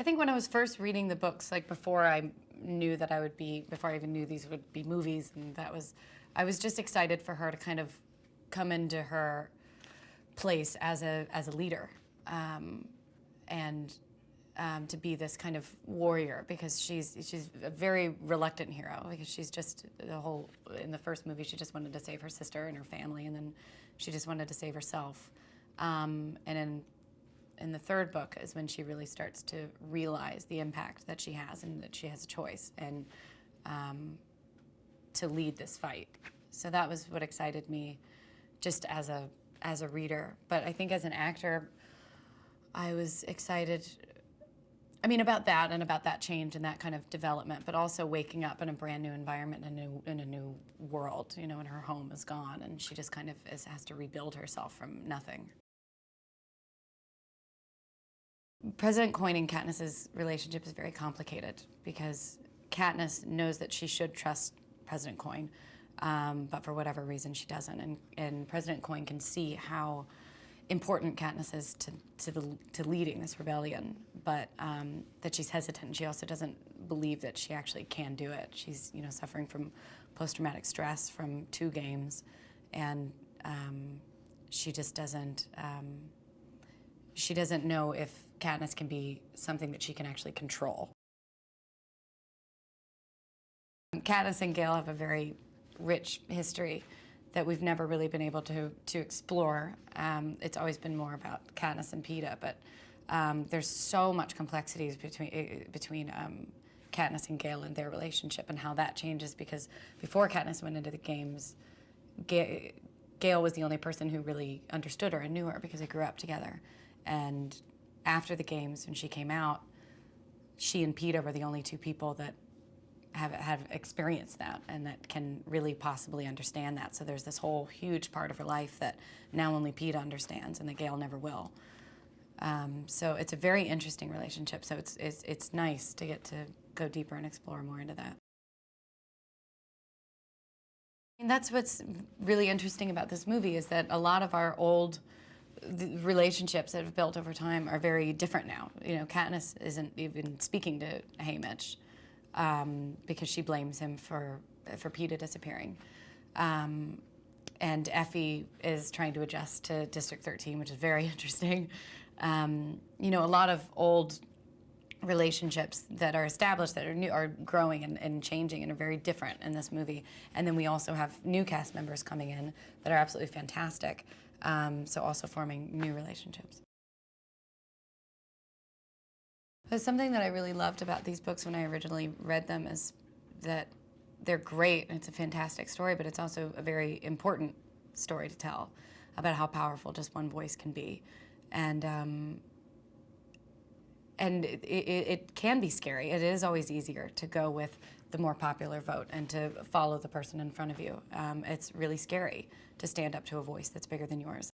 I think when I was first reading the books, like before I knew that I would be, before I even knew these would be movies, and I was just excited for her to kind of come into her place as a leader, and to be this kind of warrior, because she's a very reluctant hero, because she's just in the first movie she just wanted to save her sister and her family, and then she just wanted to save herself, and in the third book is when she really starts to realize the impact that she has and that she has a choice and to lead this fight. So that was what excited me just as a reader. But I think as an actor, I was excited, I mean, about that and about that change and that kind of development, but also waking up in a brand new environment, in a new world, you know, and her home is gone and she just kind of has to rebuild herself from nothing. President Coin and Katniss's relationship is very complicated because Katniss knows that she should trust President Coin, but for whatever reason she doesn't. And President Coin can see how important Katniss is to leading this rebellion, but that she's hesitant. She also doesn't believe that she actually can do it. She's, you know, suffering from post-traumatic stress from 2 games, and she just doesn't. She doesn't know if Katniss can be something that she can actually control. Katniss and Gale have a very rich history that we've never really been able to explore. It's always been more about Katniss and Peeta, but there's so much complexities between Katniss and Gale and their relationship and how that changes, because before Katniss went into the games, Gale was the only person who really understood her and knew her because they grew up together. And after the games, when she came out, she and Peeta were the only 2 people that have experienced that and that can really possibly understand that. So there's this whole huge part of her life that now only Peeta understands and that Gale never will. So it's a very interesting relationship. So it's nice to get to go deeper and explore more into that. And that's what's really interesting about this movie, is that a lot of our old relationships that have built over time are very different now. You know, Katniss isn't even speaking to Haymitch because she blames him for Peeta disappearing. And Effie is trying to adjust to District 13, which is very interesting. You know, a lot of old relationships that are established, that are new, are growing and changing and are very different in this movie. And then we also have new cast members coming in that are absolutely fantastic. So also forming new relationships. But something that I really loved about these books when I originally read them is that they're great, and it's a fantastic story, but it's also a very important story to tell about how powerful just one voice can be. And it can be scary. It is always easier to go with the more popular vote and to follow the person in front of you. It's really scary to stand up to a voice that's bigger than yours.